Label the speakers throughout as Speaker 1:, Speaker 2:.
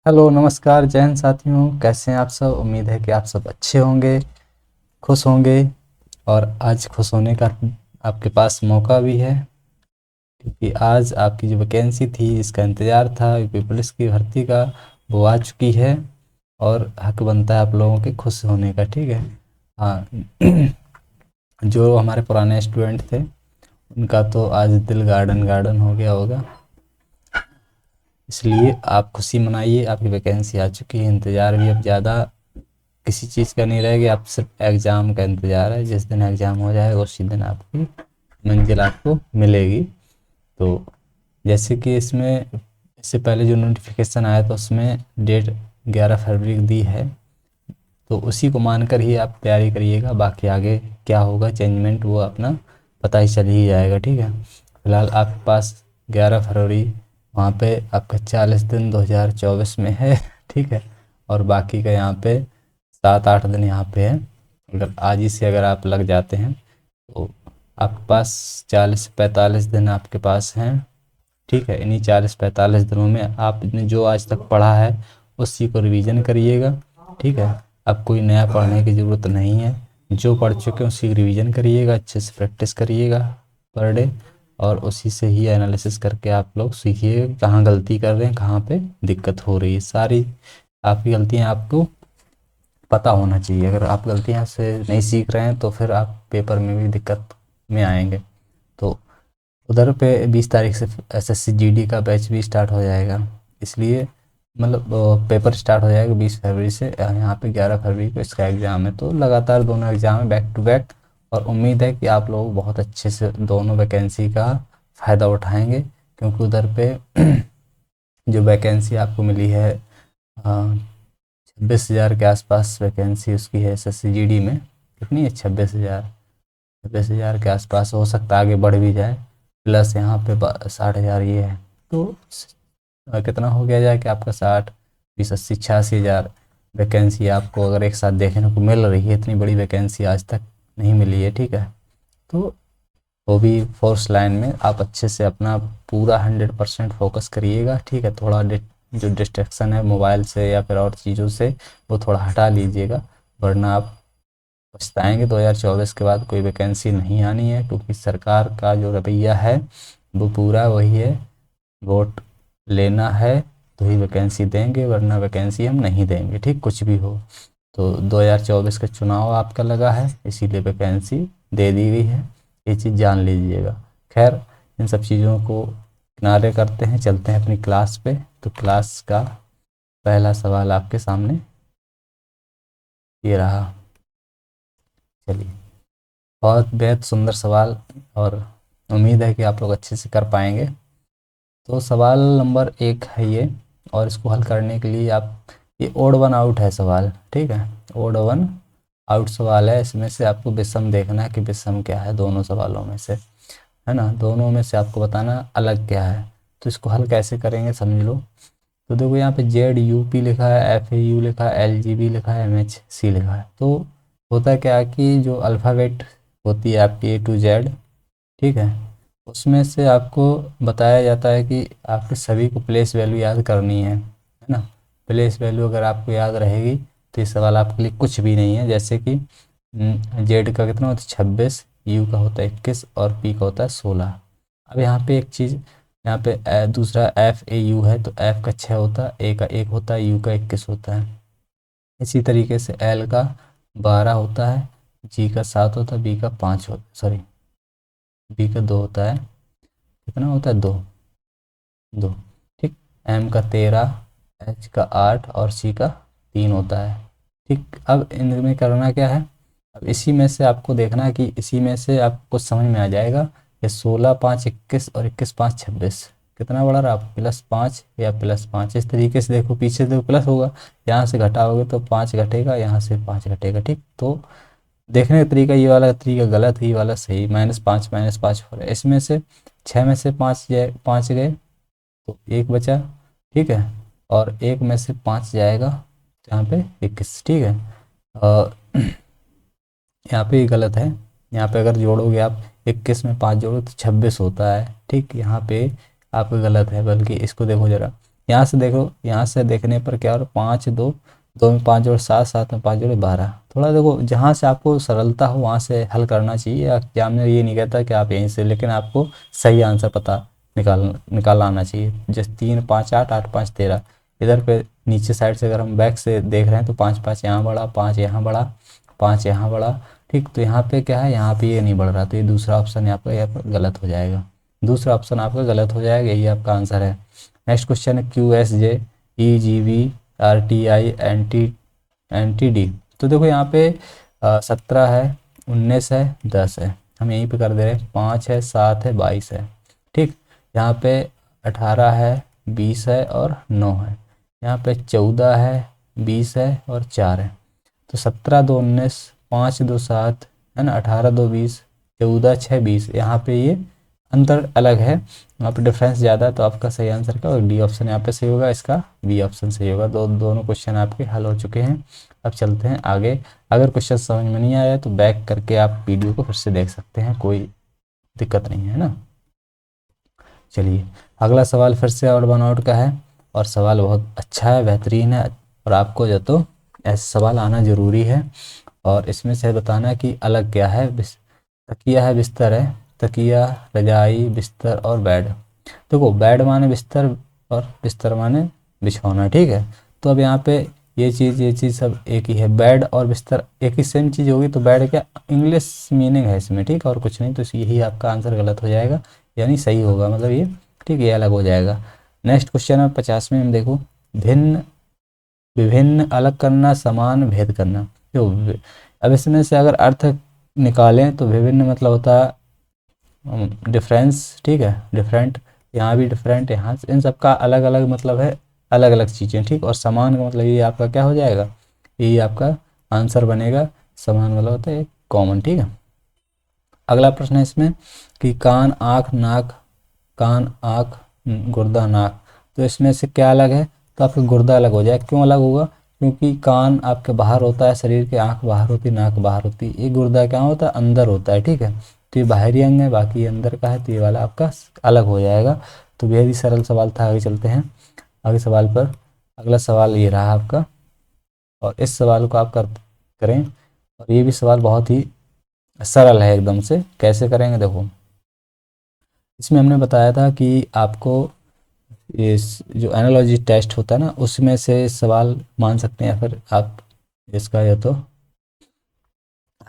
Speaker 1: Hello नमस्कार जय हिंद साथियों, कैसे हैं आप सब। उम्मीद है कि आप सब अच्छे होंगे, खुश होंगे। और आज खुश होने का आपके पास मौका भी है, क्योंकि आज आपकी जो वैकेंसी थी जिसका इंतज़ार था यूपी पुलिस की भर्ती का, वो आ चुकी है। और हक बनता है आप लोगों के खुश होने का, ठीक है। हाँ। जो हमारे पुराने स्टूडेंट थे उनका तो आज दिल गार्डन गार्डन हो गया होगा। इसलिए आप खुशी मनाइए, आपकी वैकेंसी आ चुकी है। इंतज़ार भी अब ज़्यादा किसी चीज़ का नहीं रह गया, अब सिर्फ एग्ज़ाम का इंतज़ार है। जिस दिन एग्ज़ाम हो जाएगा उसी दिन आपकी मंजिल आपको मिलेगी। तो जैसे कि इसमें इससे पहले जो नोटिफिकेशन आया था उसमें डेट 11 फरवरी दी है, तो उसी को मानकर ही आप तैयारी करिएगा। बाकी आगे क्या होगा चेंजमेंट वो अपना पता ही चल ही जाएगा, ठीक है। फिलहाल आपके पास 11 फरवरी, वहाँ पे आपका 40 दिन 2024 में है, ठीक है। और बाकी का यहाँ पे 7-8 दिन यहाँ पे है। अगर आज ही से अगर आप लग जाते हैं तो आपके पास 40 से 45 दिन आपके पास हैं, ठीक है। इन्हीं 40-45 दिनों में आपने जो आज तक पढ़ा है उसी को रिवीजन करिएगा, ठीक है। अब कोई नया पढ़ने की ज़रूरत नहीं है, जो पढ़ चुके हैं उसी की रिवीजन करिएगा, अच्छे से प्रैक्टिस करिएगा पर डे। और उसी से ही एनालिसिस करके आप लोग सीखिए कहाँ गलती कर रहे हैं, कहाँ पे दिक्कत हो रही है। सारी आपकी गलतियाँ आपको पता होना चाहिए। अगर आप गलतियाँ से नहीं सीख रहे हैं तो फिर आप पेपर में भी दिक्कत में आएंगे। तो उधर पे 20 तारीख से एसएससी जीडी का बैच भी स्टार्ट हो जाएगा, इसलिए मतलब पेपर स्टार्ट हो जाएगा 20 फरवरी से। यहाँ पे 11 फरवरी को इसका एग्ज़ाम है, तो लगातार दोनों एग्ज़ाम है बैक टू बैक। और उम्मीद है कि आप लोग बहुत अच्छे से दोनों वैकेंसी का फ़ायदा उठाएंगे, क्योंकि उधर पे जो वैकेंसी आपको मिली है 26,000 के आसपास वैकेंसी उसकी है एसएससी जीडी में। कितनी है? 26,000 के आसपास, हो सकता है आगे बढ़ भी जाए। प्लस यहाँ पे 60,000 ये है, तो कितना हो गया जाए कि आपका 60, 20, 80, 86,000 वैकेंसी आपको अगर एक साथ देखने को मिल रही है। इतनी बड़ी वैकेंसी आज तक नहीं मिली है, ठीक है। तो वो भी फोर्स लाइन में आप अच्छे से अपना पूरा 100% फोकस करिएगा, ठीक है। थोड़ा जो डिस्ट्रैक्शन है मोबाइल से या फिर और चीज़ों से वो थोड़ा हटा लीजिएगा, वरना आप पछताएंगे। 2024 के बाद कोई वैकेंसी नहीं आनी है, क्योंकि सरकार का जो रवैया है वो पूरा वही है, वोट लेना है तो ही वैकेंसी देंगे, वरना वैकेंसी हम नहीं देंगे, ठीक, कुछ भी हो। तो 2024 का चुनाव आपका लगा है, इसीलिए वैकेंसी दे दी गई है, ये चीज़ जान लीजिएगा। खैर, इन सब चीज़ों को किनारे करते हैं, चलते हैं अपनी क्लास पे। तो क्लास का पहला सवाल आपके सामने ये रहा। चलिए, बहुत बेहद सुंदर सवाल, और उम्मीद है कि आप लोग अच्छे से कर पाएंगे। तो सवाल नंबर 1 है ये, और इसको हल करने के लिए आप, ये ओड वन आउट है सवाल, ठीक है। ओड वन आउट सवाल है, इसमें से आपको विषम देखना है कि विषम क्या है दोनों सवालों में से, है ना। दोनों में से आपको बताना अलग क्या है। तो इसको हल कैसे करेंगे समझ लो। तो देखो यहाँ पे जेड यू पी लिखा है, एफ ए यू लिखा है, एल जी बी लिखा है, एम एच सी लिखा है। तो होता क्या है कि जो अल्फ़ाबेट होती है आपकी ए टू जेड, ठीक है, उसमें से आपको बताया जाता है कि आपके सभी को प्लेस वैल्यू याद करनी है ना। प्लेस वैल्यू अगर आपको याद रहेगी तो ये सवाल आपके लिए कुछ भी नहीं है। जैसे कि जेड का कितना होता है 26, यू का होता है 21 और पी का होता है 16। अब यहाँ पे एक चीज़, यहाँ पे दूसरा एफ ए यू है, तो एफ का 6 होता है, ए का 1 होता है, यू का 21 होता है। इसी तरीके से एल का 12 होता है, जी का 7 होता है, बी का 5 होता, सॉरी, बी का 2 होता है। कितना होता है? 2, 2, ठीक। एम का 13, एच का 8 और सी का 3 होता है, ठीक। अब इनमें करना क्या है, अब इसी में से आपको देखना है कि इसी में से आपको समझ में आ जाएगा कि 16, 5, 21 और 21, 5, 26 कितना बढ़ा रहा, +5 या +5। इस तरीके से देखो, पीछे से प्लस होगा, यहाँ से घटाओगे तो 5 घटेगा, यहाँ से 5 घटेगा, ठीक। तो देखने का तरीका, ये वाला तरीका गलत है, ये वाला सही। -5 -5 हो रहा है, इसमें से 6 में से 5 जाए, 5 गए तो 1 बचा, ठीक है। और 1 में से 5 जाएगा तो यहाँ पे 21, ठीक है। और यहाँ पे ये गलत है, यहाँ पे अगर जोड़ोगे आप 21 में 5 जोड़ो तो 26 होता है, ठीक। यहाँ पे आपका गलत है, बल्कि इसको देखो ज़रा, यहाँ से देखो, यहाँ से देखने पर क्या हो, 5 2, 2 में 5 जोड़ 7, 7 में 5 जोड़े 12। थोड़ा देखो जहाँ से आपको सरलता हो वहाँ से हल करना चाहिए। एग्जाम में ये नहीं कहता कि आप यहीं से, लेकिन आपको सही आंसर पता निकाल आना चाहिए। जैसे 3 5 8, 8 5 13, इधर पे नीचे साइड से अगर हम बैक से देख रहे हैं तो 5 5 यहाँ बढ़ा, 5 यहाँ बढ़ा, 5 यहाँ बढ़ा। ठीक, तो यहाँ पे क्या है, यहाँ पे ये नहीं बढ़ रहा, तो ये दूसरा ऑप्शन आपका यहाँ पर गलत हो जाएगा। दूसरा ऑप्शन आपका गलत हो जाएगा, यही आपका आंसर है। नेक्स्ट क्वेश्चन है QSJ EGV RTI NTD। तो देखो यहाँ पे 17 है, 19 है, 10 है, हम यहीं पे कर दे रहे हैं। 5 है, 7 है, 22 है। ठीक, यहाँ पे 18 है, 20 है और 9 है। यहाँ पे 14 है, 20 है और 4 है। तो 17 2 19, 5 2 7 है ना, 18 2 20, 14 6 20, यहाँ पे ये अंतर अलग है, यहाँ पे डिफरेंस ज़्यादा है। तो आपका सही आंसर क्या होगा, डी ऑप्शन यहाँ पे सही होगा, इसका बी ऑप्शन सही होगा। दोनों क्वेश्चन आपके हल हो चुके हैं। अब चलते हैं आगे। अगर क्वेश्चन समझ में नहीं आया तो बैक करके आप वीडियो को फिर से देख सकते हैं, कोई दिक्कत नहीं है ना। चलिए अगला सवाल फिर से और बनावट का है, और सवाल बहुत अच्छा है, बेहतरीन है, और आपको जो तो ऐसे सवाल आना ज़रूरी है। और इसमें से बताना कि अलग क्या है। तकिया है, बिस्तर है, तकिया, रजाई, बिस्तर और बेड। देखो बेड माने बिस्तर और बिस्तर माने बिछौना, ठीक है। तो अब यहाँ पे ये चीज़ सब एक ही है, बेड और बिस्तर एक ही सेम चीज़ होगी, तो बेड क्या इंग्लिश मीनिंग है इसमें, ठीक है, और कुछ नहीं। तो यही आपका आंसर गलत हो जाएगा, यानी सही होगा, मतलब ये ठीक, ये अलग हो जाएगा। नेक्स्ट क्वेश्चन है 50 में, हम देखो भिन्न विभिन्न अलग करना, समान भेद करना। जो अब इसमें से अगर अर्थ निकालें तो विभिन्न मतलब होता है डिफरेंस, ठीक है, डिफरेंट, यहाँ भी डिफरेंट, यहाँ इन सब का अलग अलग मतलब है, अलग अलग चीज़ें, ठीक। और समान का मतलब ये आपका क्या हो जाएगा, यही आपका आंसर बनेगा। समान मतलब होता है कॉमन, ठीक है। अगला प्रश्न है इसमें कि कान आँख नाक, कान आँख गुर्दा नाक। तो इसमें से क्या अलग है, तो आपका गुर्दा अलग हो जाए। क्यों अलग होगा, क्योंकि कान आपके बाहर होता है शरीर के, आँख बाहर होती है, नाक बाहर होती है। ये गुर्दा क्या होता है, अंदर होता है, ठीक है। तो ये बाहरी अंग है, बाकी ये अंदर का है, तो ये वाला आपका अलग हो जाएगा। तो बेहद ही सरल सवाल था। आगे चलते हैं आगे सवाल पर। अगला सवाल ये रहा आपका, और इस सवाल को आप करें, और ये भी सवाल बहुत ही सरल है एकदम से। कैसे करेंगे देखो, इसमें हमने बताया था कि आपको इस जो एनालॉजी टेस्ट होता है ना, उसमें से सवाल मान सकते हैं, या फिर आप इसका या तो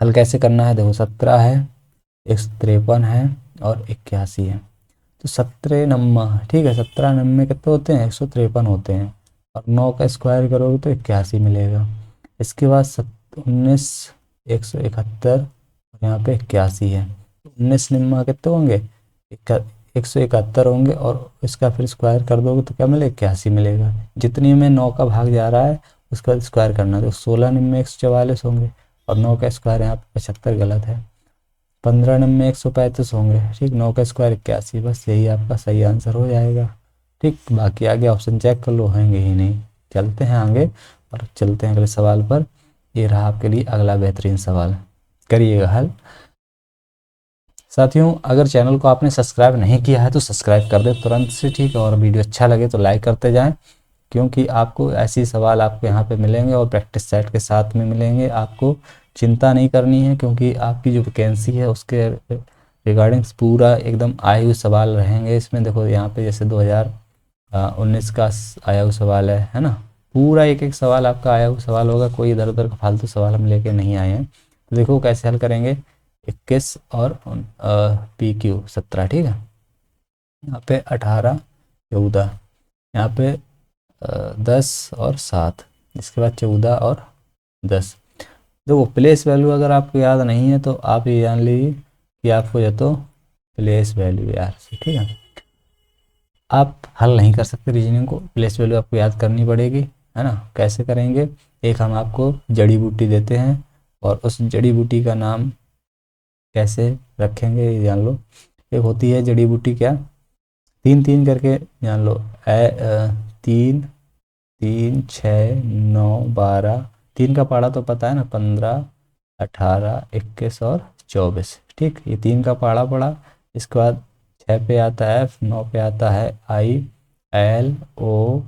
Speaker 1: हल कैसे करना है। देखो 17 है, 153 है और 81 है। तो 17 नम्मा, ठीक है, 17 नम्मे कितने होते हैं, 153 होते हैं, और 9 का स्क्वायर करोगे तो 81 मिलेगा। इसके बाद 19 171 और यहाँ पे 81 है। 19 निम्मा कितने होंगे, 171 होंगे, और इसका फिर स्क्वायर कर दोगे तो क्या मिलेगा, 81 मिलेगा। जितनी में 9 का भाग जा रहा है उसका स्क्वायर करना है, तो 16 निम्मे 144 होंगे, और 9 का स्क्वायर यहाँ पे 75 गलत है। 15 निम्मे 135 होंगे, ठीक, 9 का स्क्वायर 81, बस यही आपका सही आंसर हो जाएगा, ठीक। बाकी आगे ऑप्शन चेक कर लो, होंगे ही नहीं। चलते हैं आगे और चलते हैं अगले सवाल पर। ये रहा आपके लिए अगला बेहतरीन सवाल, करिएगा हल। साथियों अगर चैनल को आपने सब्सक्राइब नहीं किया है तो सब्सक्राइब कर दे तुरंत से, ठीक है। और वीडियो अच्छा लगे तो लाइक करते जाएं, क्योंकि आपको ऐसे सवाल आपको यहाँ पे मिलेंगे और प्रैक्टिस सेट के साथ में मिलेंगे। आपको चिंता नहीं करनी है, क्योंकि आपकी जो वैकेंसी है उसके रिगार्डिंग्स पूरा एकदम आए हुए सवाल रहेंगे इसमें। देखो यहाँ पे जैसे 2019 का आया हुआ सवाल है ना, पूरा एक एक सवाल आपका आया हुआ सवाल होगा, कोई इधर उधर का फालतू सवाल हम लेके नहीं आए हैं। तो देखो कैसे हल करेंगे, 21 और PQ 17, ठीक है। यहाँ पे 18 14, यहाँ पे 10 और 7, इसके बाद 14 और 10। देखो प्लेस वैल्यू अगर आपको याद नहीं है तो आप ये जान लीजिए कि आपको या तो प्लेस वैल्यू यार, ठीक है, आप हल नहीं कर सकते रीजनिंग को, प्लेस वैल्यू आपको याद करनी पड़ेगी, है ना। कैसे करेंगे, एक हम आपको जड़ी बूटी देते हैं, और उस जड़ी बूटी का नाम कैसे रखेंगे ये जान लो। एक होती है जड़ी बूटी क्या, 3 3 करके जान लो, 3 3 6 9 12, 3 का पहाड़ा तो पता है ना, 15 18 21 और 24, ठीक। ये 3 का पहाड़ा पड़ा। इसके बाद 6 पे आता है F, 9 पे आता है I L O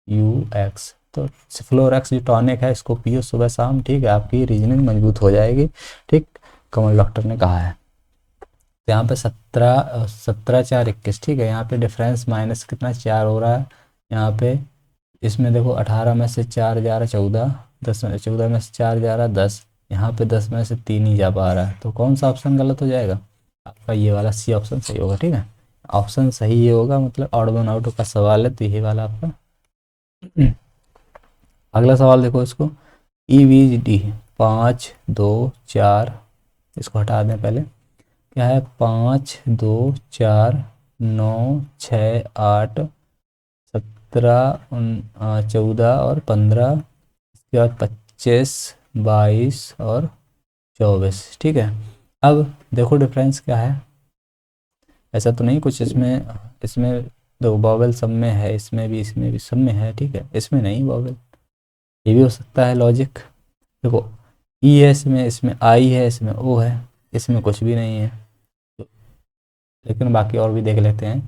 Speaker 1: RUX। तो सिफ्लोरैक्स जो टॉनिक है इसको पियो सुबह शाम, ठीक है, आपकी रीजनिंग मजबूत हो जाएगी, ठीक, कमल डॉक्टर ने कहा है। तो यहाँ पे 17 4 21, ठीक है, यहाँ पे डिफरेंस माइनस कितना 4 हो रहा है यहाँ पे। इसमें देखो 18 में से 4 जा रहा 14, 10 में 14 में से 4 जा रहा 10, यहाँ पे 10 में से 3 ही जा पा रहा है। तो कौन सा ऑप्शन गलत हो जाएगा? आपका ये वाला सी ऑप्शन सही होगा, ठीक है, ऑप्शन सही ये होगा, मतलब ऑड वन आउट का सवाल है तो यही वाला आपका। अगला सवाल देखो इसको, EVD 5 2 4, इसको हटा दें पहले, क्या है 5 2 4 9 6 8 17 14 और 15, इसके बाद 25 22 और 24, ठीक है। अब देखो डिफरेंस क्या है, ऐसा तो नहीं कुछ इसमें, इसमें दो वॉवेल सब में है, इसमें भी सब में है, ठीक है, इसमें नहीं वॉवेल, ये भी हो सकता है लॉजिक। देखो ई है इसमें आई है, इसमें ओ है, इसमें कुछ भी नहीं है, तो लेकिन बाकी और भी देख लेते हैं।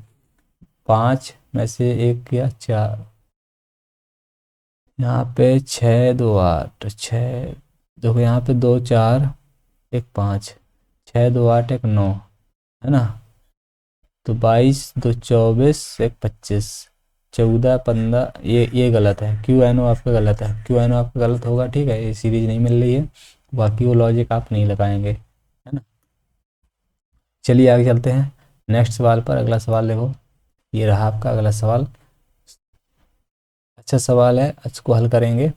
Speaker 1: 5 में से 1 या 4, यहाँ पे 6 2 8 6, देखो यहाँ पे 2 4 1 5, 6 2 8 1 9, है ना, तो 22 2 24 1 25 14 15, ये गलत है, QNO आपका गलत है, QNO आपका गलत होगा, ठीक है, ये सीरीज नहीं मिल रही है, बाकी वो लॉजिक आप नहीं लगाएंगे, है ना। चलिए आगे चलते हैं नेक्स्ट सवाल पर। अगला सवाल देखो, ये रहा आपका अगला सवाल, अच्छा सवाल है, इसको हल करेंगे।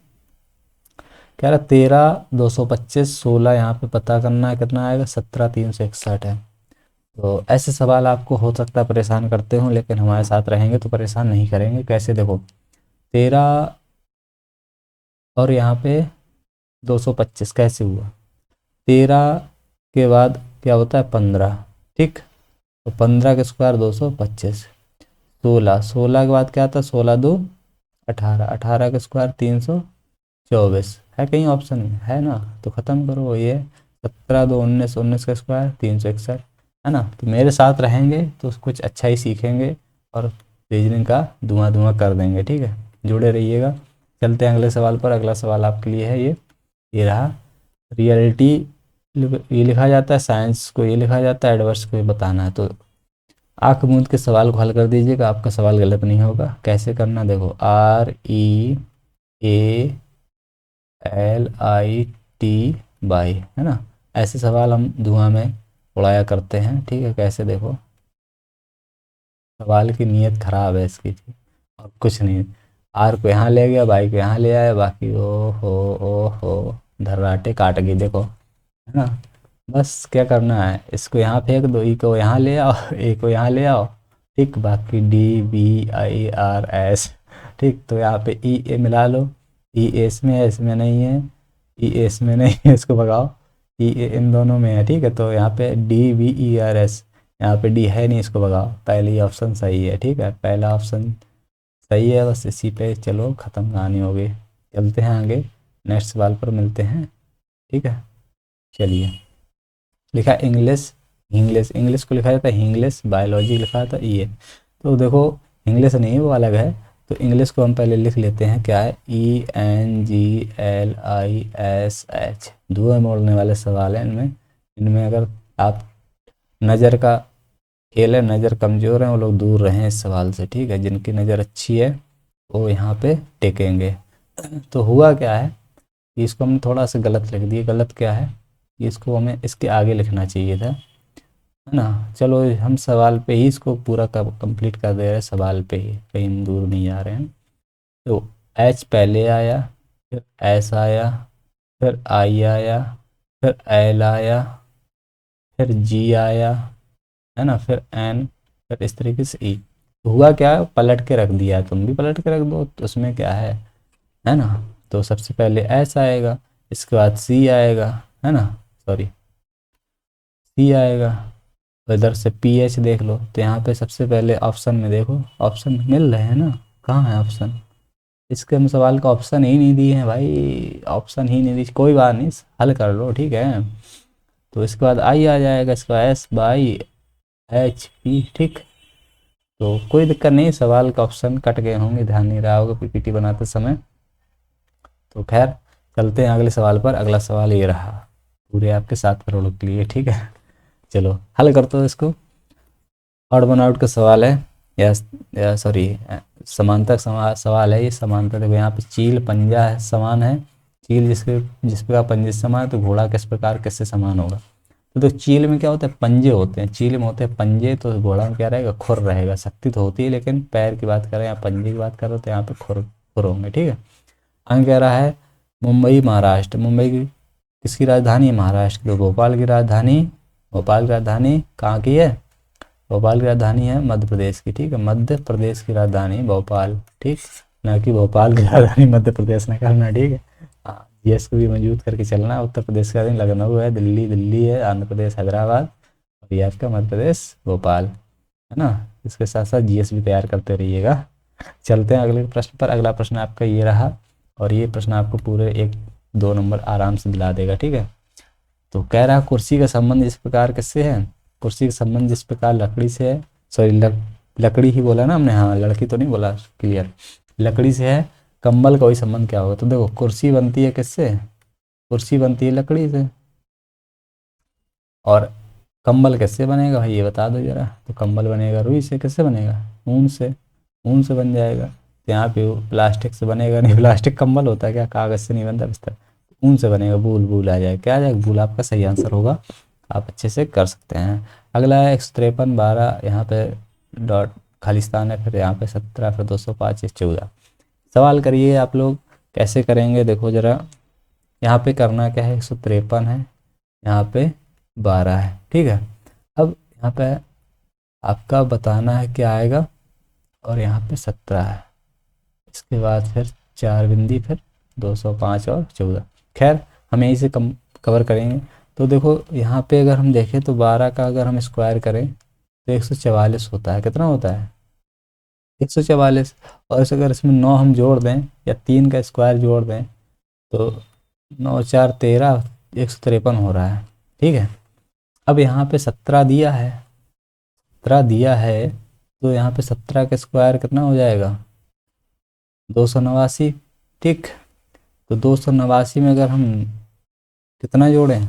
Speaker 1: कह रहा 13 225 16, यहाँ पे पता करना है कितना आएगा, 17 361 है। तो ऐसे सवाल आपको हो सकता है परेशान करते हो, लेकिन हमारे साथ रहेंगे तो परेशान नहीं करेंगे। कैसे, देखो 13 और यहाँ पे 225 कैसे हुआ, 13 के बाद क्या होता है 15, ठीक, तो 15 के स्क्वायर 225, 16 के बाद क्या आता है 16 2 18, 18 के स्क्वायर 324, है कहीं ऑप्शन में, है ना, तो ख़त्म करो ये, 17 2 19, 19 का स्क्वायर 361, है ना। तो मेरे साथ रहेंगे तो कुछ अच्छा ही सीखेंगे और रीजनिंग का धुआं धुआं कर देंगे, ठीक है, जुड़े रहिएगा। चलते हैं अगले सवाल पर। अगला सवाल आपके लिए है ये रहा, रियलिटी ये लिखा जाता है, साइंस को ये लिखा जाता है, एडवर्स को ये बताना है। तो आँख मूंद के सवाल को हल कर दीजिएगा, आपका सवाल गलत नहीं होगा। कैसे करना, देखो REALITY, है ना, ऐसे सवाल हम धुआं में उड़ाया करते हैं, ठीक है। कैसे, देखो सवाल की नीयत खराब है इसकी, ठीक, और कुछ नहीं, आर को यहाँ ले गया, बाई को यहाँ ले आया, बाकी ओ हो धर्राटे काट गई, देखो, है ना। बस क्या करना है, इसको यहाँ फेंक दो, ई को यहाँ ले आओ, ए को यहाँ ले आओ, ठीक, बाकी DBIRS, ठीक, तो यहाँ पे ई ए मिला लो, ई ए इसमें है, इसमें नहीं है, ई ए इसमें नहीं है, इसको भगाओ, ई ए इन दोनों में है, ठीक है, तो यहाँ पे DBERS, यहाँ पे डी है नहीं, इसको भगाओ, पहले ही ऑप्शन सही है, ठीक है, पहला ऑप्शन सही है, बस इसी पे चलो, ख़त्म कहानी हो गई। चलते हैं आगे, नेक्स्ट सवाल पर मिलते हैं, ठीक है। चलिए, लिखा इंग्लिश, इंग्लिश को लिखा जाता है इंग्लिश, बायोलॉजी लिखा था ये, तो देखो इंग्लिश नहीं वो अलग है, तो इंग्लिश को हम पहले लिख लेते हैं, क्या है ENGLISH, धुआं मोड़ने वाले सवाल हैं इनमें, इनमें अगर आप नज़र का खेल है, नज़र कमज़ोर है वो लोग दूर रहें इस सवाल से, ठीक है, जिनकी नज़र अच्छी है वो यहाँ पे टेकेंगे। तो हुआ क्या है कि इसको हमने थोड़ा सा गलत लिख दिया, गलत क्या है, इसको हमें इसके आगे लिखना चाहिए था, है ना। चलो हम सवाल पे ही इसको पूरा कंप्लीट कर दे रहे हैं, सवाल पे ही, कहीं हम दूर नहीं जा रहे हैं। तो H पहले आया, फिर S आया, फिर I आया, फिर L आया, फिर G आया, है ना, फिर N, फिर इस तरीके से E। हुआ क्या, पलट के रख दिया, तुम भी पलट के रख दो, तो उसमें क्या है ना। तो सबसे पहले S आएगा, इसके बाद C आएगा, है ना, सॉरी C आएगा, तो इधर से PH देख लो, तो यहाँ पे सबसे पहले ऑप्शन में देखो, ऑप्शन मिल रहे हैं ना, कहाँ है ऑप्शन, इसके हम सवाल का ऑप्शन ही नहीं दिए हैं भाई, ऑप्शन ही नहीं दी, कोई बात नहीं, हल कर लो, ठीक है। तो इसके बाद I आ जाएगा, इसका S/H/P, ठीक, तो कोई दिक्कत नहीं, सवाल का ऑप्शन कट गए होंगे, ध्यान नहीं रहा होगा पीपीटी बनाते समय। तो खैर चलते हैं अगले सवाल पर। अगला सवाल ये रहा, पूरे आपके 7 करोड़ के लिए, ठीक है। चलो हल करते हो इसको। ऑड वन आउट का सवाल है, या सॉरी समांतर सवाल है ये। समांतर देखो यहाँ पे चील पंजा है, समान है। चील जिस प्रकार पंजे से समान है, तो घोड़ा किस प्रकार किससे समान होगा। तो चील में क्या होता है, पंजे होते हैं, चील में होते हैं पंजे, तो घोड़ा में क्या रहेगा, खुर रहेगा। शक्ति तो होती है, लेकिन पैर की बात करें या पंजे की बात करें तो यहाँ पे खुर खुर होंगे, ठीक है। आगे कह रहा है मुंबई महाराष्ट्र, मुंबई की किसकी राजधानी है, महाराष्ट्र की। तो भोपाल की राजधानी, भोपाल की राजधानी कहाँ की है, भोपाल की राजधानी है मध्य प्रदेश की, ठीक है। मध्य प्रदेश की राजधानी भोपाल, ठीक, ना कि भोपाल की राजधानी मध्य प्रदेश न करना, ठीक है। हाँ, जीएस को भी मौजूद करके चलना। उत्तर प्रदेश की राजधानी लखनऊ है, दिल्ली दिल्ली है, आंध्र प्रदेश हैदराबाद, और ये आपका मध्य प्रदेश भोपाल है ना। इसके साथ साथ जीएस भी तैयार करते रहिएगा। चलते हैं अगले प्रश्न पर। अगला प्रश्न आपका ये रहा, और ये प्रश्न आपको पूरे 1-2 नंबर आराम से दिला देगा, ठीक है। तो कह रहा कुर्सी का संबंध इस प्रकार किससे है, कुर्सी का संबंध जिस प्रकार लकड़ी से है, सॉरी लकड़ी ही बोला ना हमने, हाँ लड़की तो नहीं बोला, क्लियर, लकड़ी से है। कंबल का वही संबंध क्या होगा। तो देखो कुर्सी बनती है किससे, कुर्सी बनती है लकड़ी से, और कंबल किससे बनेगा भाई ये बता दो जरा। तो कंबल बनेगा रुई से, किससे बनेगा, ऊन से, ऊन से बन जाएगा। तो यहाँ पे प्लास्टिक से बनेगा नहीं, प्लास्टिक कंबल होता है क्या, कागज़ से नहीं बनता बिस्तर, ऊन से बनेगा। बूल बूल आ जाएगा, क्या आ जाएगा, बूल आपका सही आंसर होगा। आप अच्छे से कर सकते हैं। अगला है 153 12, यहाँ पे डॉट खालिस्तान है, फिर यहाँ पे 17, फिर 205 14। सवाल करिए आप लोग, कैसे करेंगे देखो ज़रा। यहाँ पे करना क्या है, 153 है, यहाँ पे 12 है, ठीक है। अब यहाँ पे आपका बताना है क्या आएगा, और यहाँ पे 17 है, इसके बाद फिर 4 बिंदी, फिर 205 और 14। खैर हम यहीं से कवर करेंगे। तो देखो यहाँ पे अगर हम देखें तो 12 का अगर हम स्क्वायर करें तो 144 होता है। कितना होता है, 144। और अगर इसमें 9 हम जोड़ दें, या 3 का स्क्वायर जोड़ दें, तो 9 4 13, 153 हो रहा है, ठीक है। अब यहाँ पे 17 दिया है, 17 दिया है, तो यहाँ पे 17 का स्क्वायर कितना हो जाएगा, 289, ठीक। तो 289 में अगर हम कितना जोड़ें,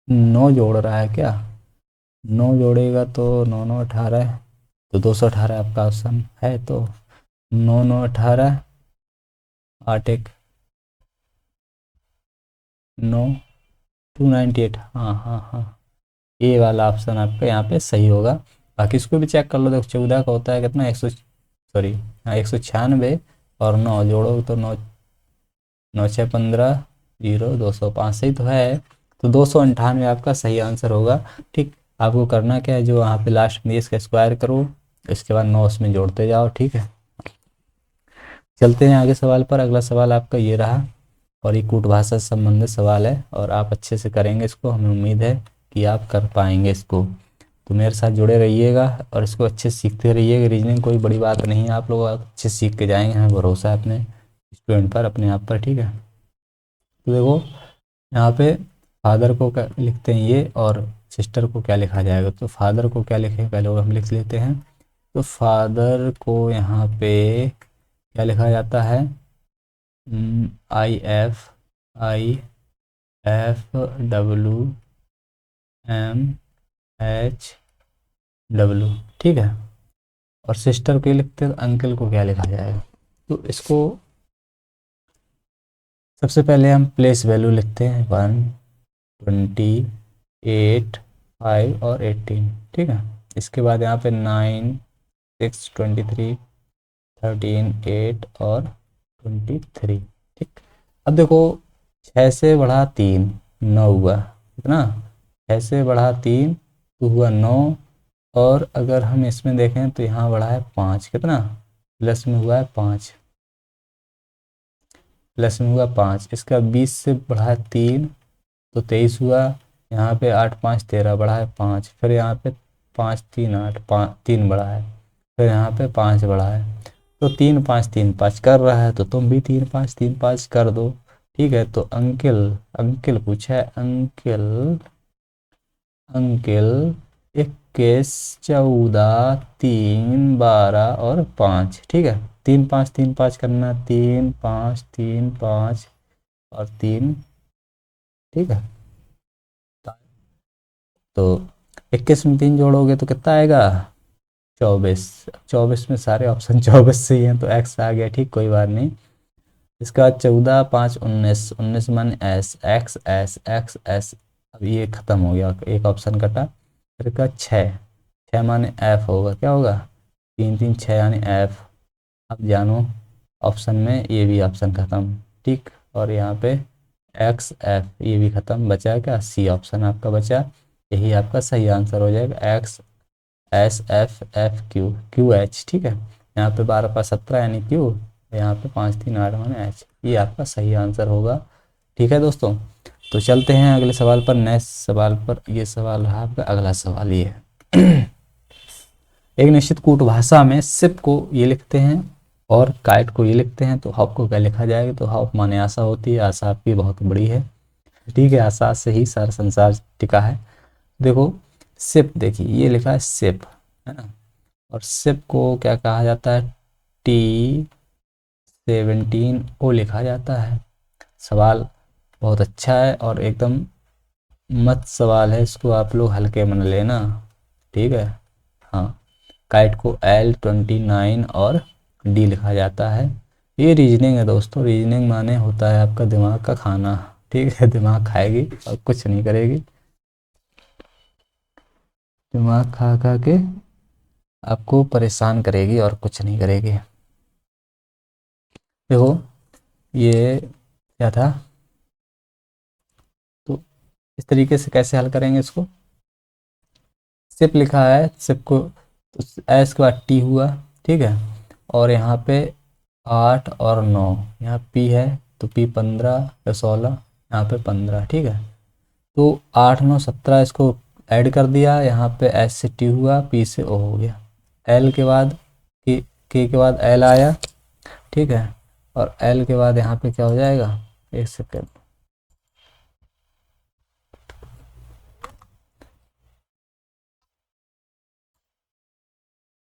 Speaker 1: 9 जोड़ रहा है क्या, 9 जोड़ेगा तो 9 9 18, तो 218 आपका ऑप्शन है। तो 9 9 18, 8 1 9, 298, हाँ हाँ हाँ, ये वाला ऑप्शन आपका यहाँ पे सही होगा। बाकी इसको भी चेक कर लो। देखो 14 का होता है कितना, 100 सॉरी हाँ 196, और 9 जोड़ो तो 9 9 6 15 0 205 सही तो है। तो 298 आपका सही आंसर होगा, ठीक। आपको करना क्या है, जो वहाँ पे लास्ट में इसका स्क्वायर करो, इसके बाद 9 उसमें जोड़ते जाओ, ठीक है। चलते हैं आगे सवाल पर। अगला सवाल आपका ये रहा, और ये कूटभाषा से संबंधित सवाल है, और आप अच्छे से करेंगे इसको, हमें उम्मीद है कि आप कर पाएंगे इसको। तो मेरे साथ जुड़े रहिएगा और इसको अच्छे से सीखते रहिएगा। रीजनिंग कोई बड़ी बात नहीं है, आप लोग अच्छे से सीख के जाएंगे, हमें भरोसा है अपने स्टूडेंट पर, अपने आप पर, ठीक है। तो देखो यहाँ पे फादर को क्या लिखते हैं ये, और सिस्टर को क्या लिखा जाएगा। तो फादर को क्या लिखें, पहले हम लिख लेते हैं। तो फादर को यहाँ पे क्या लिखा जाता है, IFIFWMHW, ठीक है। और सिस्टर को लिखते हैं, तो अंकल को क्या लिखा जाएगा। तो इसको सबसे पहले हम प्लेस वैल्यू लिखते हैं, 1 20 8 5 और 18, ठीक है। इसके बाद यहाँ पे 9 6 23 13 8 और 23, ठीक। अब देखो 6 से बढ़ा 3 9 हुआ, कितना, 6 से बढ़ा 3 तो हुआ 9, और अगर हम इसमें देखें तो यहाँ बढ़ा है 5, कितना, प्लस में हुआ है 5, प्लस में हुआ 5। इसका 20 से बढ़ा है 3 तो 23 हुआ। यहाँ पे 8 5 13 बढ़ा है 5, फिर यहाँ पे 5 3 8 5 3 बढ़ा है, फिर यहाँ पे 5 बढ़ा है। तो 3 5 3 5 कर रहा है, तो तुम भी 3 5 3 5 कर दो, ठीक है। तो अंकिल पूछा है, अंकिल अंकिल एक 21, 14, 3, 12 और 5। ठीक है, 3 5 3 5 करना, 3 5 3 5 और 3। ठीक है, तो 21 में 3 जोड़ोगे तो कितना आएगा? 24। 24 में सारे ऑप्शन 24 से ही हैं तो एक्स आ गया। ठीक, कोई बात नहीं। इसका 14 5 19, 19 माने S, x S x S. अब ये खत्म हो गया, एक ऑप्शन कटा। फिर का 6, 6 माने एफ होगा, क्या होगा? 3 3 6 यानी एफ। अब जानो ऑप्शन में ये भी ऑप्शन खत्म। ठीक, और यहाँ पे एक्स एफ ये भी खत्म, बचा क्या? सी ऑप्शन आपका बचा। यही आपका सही आंसर हो जाएगा, x S F F Q Q H. ठीक है, यहाँ पे 12 5 17 यानी क्यू, यहाँ पे 5 3 8 माने एच। ये आपका सही आंसर होगा। ठीक है दोस्तों, तो चलते हैं अगले सवाल पर, नेक्स्ट सवाल पर। ये सवाल रहा आपका, अगला सवाल ये है एक निश्चित कूट भाषा में सिप को ये लिखते हैं और काइट को ये लिखते हैं, तो हॉप को क्या लिखा जाएगा? तो हॉप माने आशा होती है, आशा आपकी बहुत बड़ी है। ठीक है, आशा से ही सारा संसार टिका है। देखो सिप, देखिए ये लिखा है सिप, है ना, और सिप को क्या कहा जाता है? T17O लिखा जाता है। सवाल बहुत अच्छा है और एकदम मत सवाल है, इसको आप लोग हल्के में लेना। ठीक है, हाँ, काइट को L29 और डी लिखा जाता है। ये रीजनिंग है दोस्तों, रीजनिंग माने होता है आपका दिमाग का खाना। ठीक है, दिमाग खाएगी और कुछ नहीं करेगी, दिमाग खा खा के आपको परेशान करेगी और कुछ नहीं करेगी। देखो ये क्या था, तो इस तरीके से कैसे हल करेंगे इसको? सिप लिखा है, सिप को तो एस के बाद टी हुआ। ठीक है, और यहाँ पे 8 और 9, यहाँ पी है तो पी 15 या 16, यहाँ पे 15। ठीक है, तो 8 9 17 इसको ऐड कर दिया, यहाँ पे एस से टी हुआ, पी से ओ हो गया, एल के बाद के बाद एल आया। ठीक है, और एल के बाद यहाँ पे क्या हो जाएगा? एक सेकेंड,